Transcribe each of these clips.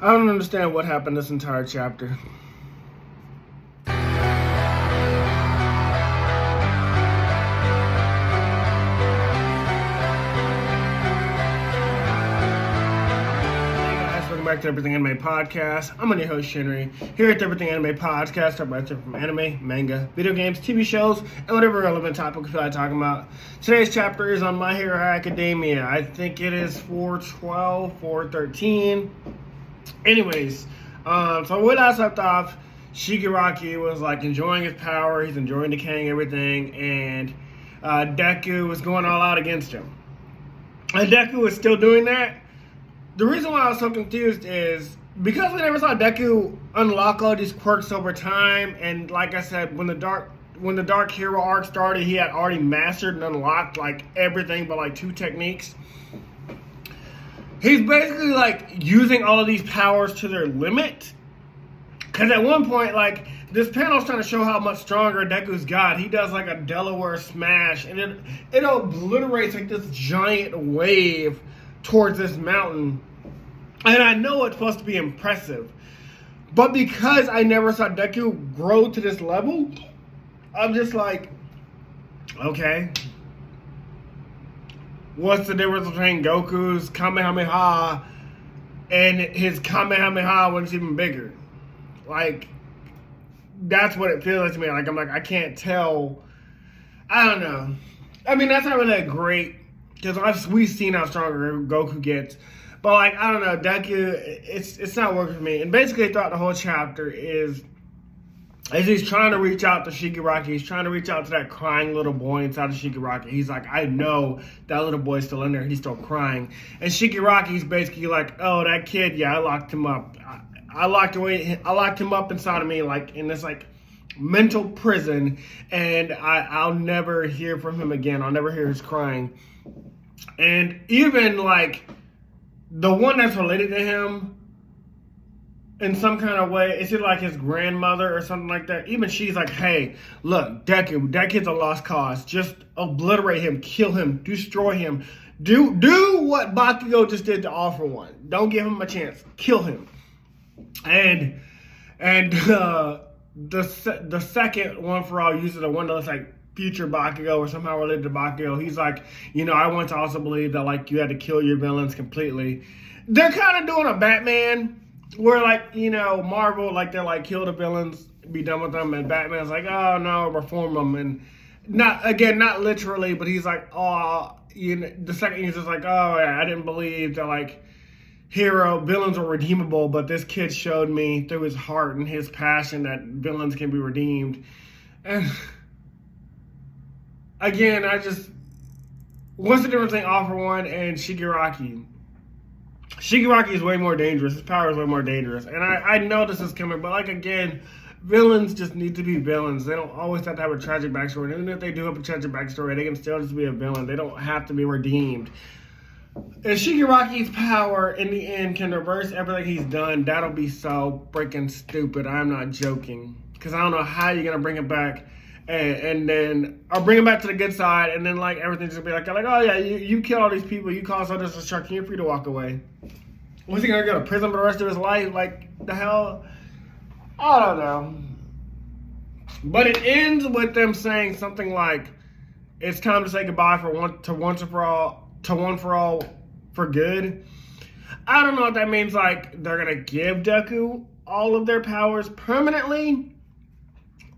I don't understand what happened this entire chapter. Back to Everything Anime Podcast. I'm on your host Shinry. Here at the Everything Anime Podcast, I write from anime, manga, video games, TV shows, and whatever relevant topic we feel like talking about. Today's chapter is on My Hero Academia. I think it is 412, 413. Anyways, so when I left off, Shigaraki was like enjoying his power, he's enjoying decaying everything, and Deku was going all out against him. And Deku was still doing that. The reason why I was so confused is because we never saw Deku unlock all these quirks over time, and like I said, when the Dark Hero arc started, he had already mastered and unlocked like everything but like 2 techniques. He's basically like using all of these powers to their limit. Because at one point, like, this panel's trying to show how much stronger Deku's got. He does like a Delaware smash, and it obliterates like this giant wave towards this mountain. And I know it's supposed to be impressive, but because I never saw Deku grow to this level, I'm just like, okay, what's the difference between Goku's Kamehameha and his Kamehameha when it's even bigger? Like, that's what it feels like to me. Like, I'm like, I can't tell. I don't know. I mean, that's not really that great, because we've seen how stronger Goku gets. But, like, I don't know, Deku, it's not working for me. And basically throughout the whole chapter is he's trying to reach out to Shigaraki. He's trying to reach out to that crying little boy inside of Shigaraki. He's like, I know that little boy's still in there. He's still crying. And Shigaraki's basically like, oh, that kid, yeah, I locked him up. I locked him up inside of me, like, in this, like, mental prison. And I'll never hear from him again. I'll never hear his crying. And even, like, the one that's related to him in some kind of way, is it like his grandmother or something like that? Even she's like, hey, look, Deku, that kid's a lost cause. Just obliterate him, kill him, destroy him. Do what Bakugo just did to All For One. Don't give him a chance. Kill him. And the second One For All uses a one that looks like future Bakugo or somehow related to Bakugo. He's like, you know, I want to also believe that, like, you had to kill your villains completely. They're kind of doing a Batman where, like, you know, Marvel, like, they're like, kill the villains, be done with them, and Batman's like, oh no, reform them. And not literally, but he's like, oh, you know, the second he's just like, oh yeah, I didn't believe that, like, villains are redeemable, but this kid showed me through his heart and his passion that villains can be redeemed. And again, what's the difference between All For One and Shigaraki? Shigaraki is way more dangerous. His power is way more dangerous. And I know this is coming, but, like, again, villains just need to be villains. They don't always have to have a tragic backstory. And even if they do have a tragic backstory, they can still just be a villain. They don't have to be redeemed. If Shigaraki's power in the end can reverse everything he's done, that'll be so freaking stupid. I'm not joking. Because I don't know how you're going to bring it back. And then I'll bring him back to the good side, and then, like, everything's gonna be like, oh yeah, you kill all these people, you cause all this destruction, you're free to walk away. Was he gonna go to prison for the rest of his life? Like, the hell? I don't know. But it ends with them saying something like, it's time to say goodbye to One For All for good. I don't know if that means, like, they're gonna give Deku all of their powers permanently,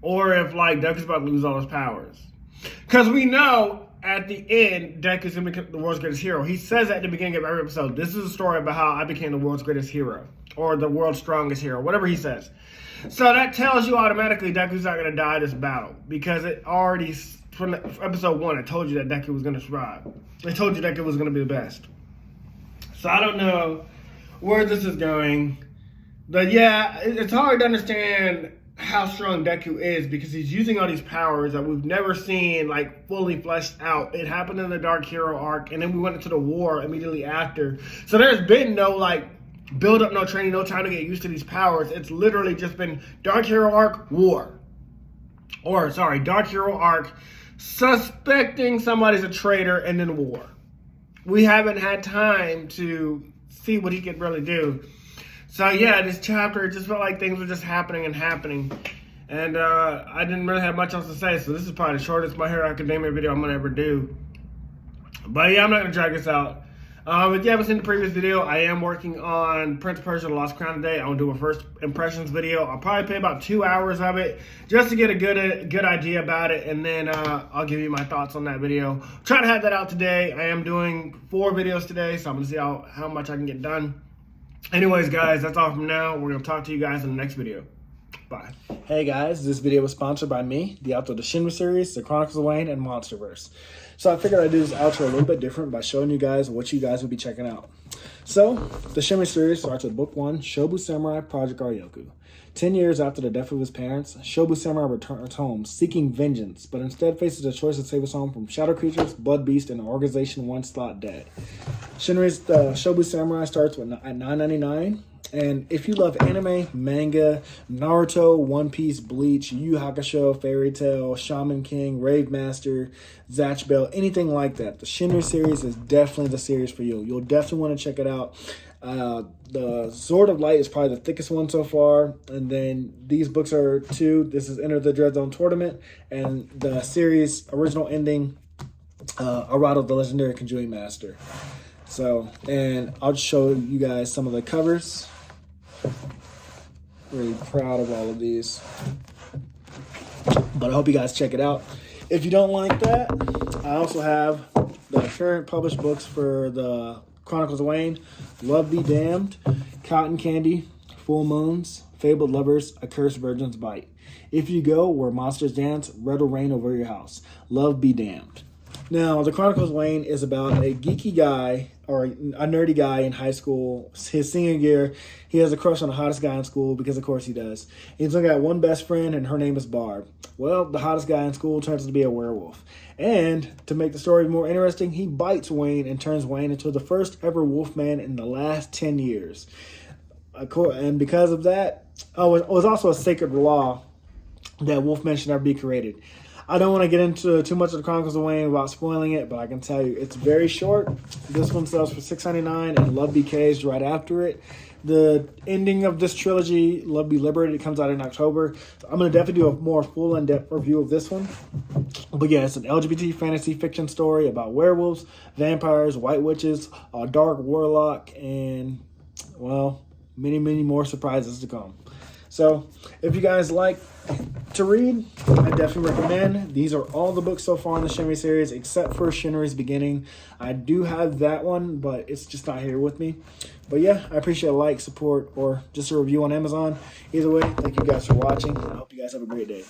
or if, like, Deku's about to lose all his powers. Because we know at the end, Deku's going to become the world's greatest hero. He says that at the beginning of every episode. This is a story about how I became the world's greatest hero. Or the world's strongest hero. Whatever he says. So that tells you automatically Deku's not going to die this battle. Because it already, from episode 1, it told you that Deku was going to survive. It told you Deku was going to be the best. So I don't know where this is going. But yeah, it's hard to understand how strong Deku is, because he's using all these powers that we've never seen, like, fully fleshed out. It happened in the Dark Hero arc, and then we went into the war immediately after. So there's been no, like, build up, no training, no time to get used to these powers. It's literally just been Dark Hero arc, war. Or, sorry, Dark Hero arc, suspecting somebody's a traitor, and then war. We haven't had time to see what he could really do. So yeah, this chapter, it just felt like things were just happening and happening. And I didn't really have much else to say, so this is probably the shortest My Hero Academia video I'm going to ever do. But yeah, I'm not going to drag this out. If you haven't seen the previous video, I am working on Prince of Persia: The Lost Crown today. I'm going to do a first impressions video. I'll probably play about 2 hours of it just to get a good idea about it, and then I'll give you my thoughts on that video. Trying to have that out today. I am doing 4 videos today, so I'm going to see how much I can get done. Anyways, guys, that's all from now. We're going to talk to you guys in the next video. Bye. Hey guys, this video was sponsored by me, the author of the Shinry series, the Chronicles of Wayne, and Monsterverse. So I figured I'd do this outro a little bit different by showing you guys what you guys will be checking out. So, the Shinry series starts with Book 1, Shobu Samurai Project Aryoku. 10 years after the death of his parents, Shobu Samurai returns home seeking vengeance, but instead faces the choice to save his home from shadow creatures, blood beasts, and an organization once thought dead. Shinry's Shobu Samurai starts at $9.99. And if you love anime, manga, Naruto, One Piece, Bleach, Yu Yu Hakusho, Fairy Tail, Shaman King, Rave Master, Zatch Bell, anything like that, the Shinry series is definitely the series for you. You'll definitely want to check it out. The Sword of Light is probably the thickest one so far. And then these books are 2. This is Enter the Dread Zone Tournament. And the series original ending, Arado, the Legendary Conjuring Master. So, and I'll just show you guys some of the covers. Really proud of all of these. But I hope you guys check it out. If you don't like that, I also have the current published books for the Chronicles of Wayne, Love Be Damned, Cotton Candy, Full Moons, Fabled Lovers, A Cursed Virgin's Bite. If You Go Where Monsters Dance, Red will Reign Over Your House. Love Be Damned. Now, the Chronicles of Wayne is about a geeky guy, or a nerdy guy in high school. His senior year, he has a crush on the hottest guy in school, because of course he does. He's only got one best friend, and her name is Barb. Well, the hottest guy in school turns out to be a werewolf. And to make the story more interesting, he bites Wayne and turns Wayne into the first ever wolfman in the last 10 years. And because of that, it was also a sacred law that wolfmen should never be created. I don't want to get into too much of the Chronicles of Wayne without spoiling it, but I can tell you it's very short. This one sells for $6.99, and Love Be Caged right after it. The ending of this trilogy, Love Be Liberated, comes out in October. So I'm going to definitely do a more full in-depth review of this one. But yeah, it's an LGBT fantasy fiction story about werewolves, vampires, white witches, a dark warlock, and, well, many, many more surprises to come. So if you guys like to read, I definitely recommend. These are all the books so far in the Shinry series, except for Shinry's Beginning. I do have that one, but it's just not here with me. But yeah, I appreciate a like, support, or just a review on Amazon. Either way, thank you guys for watching. I hope you guys have a great day.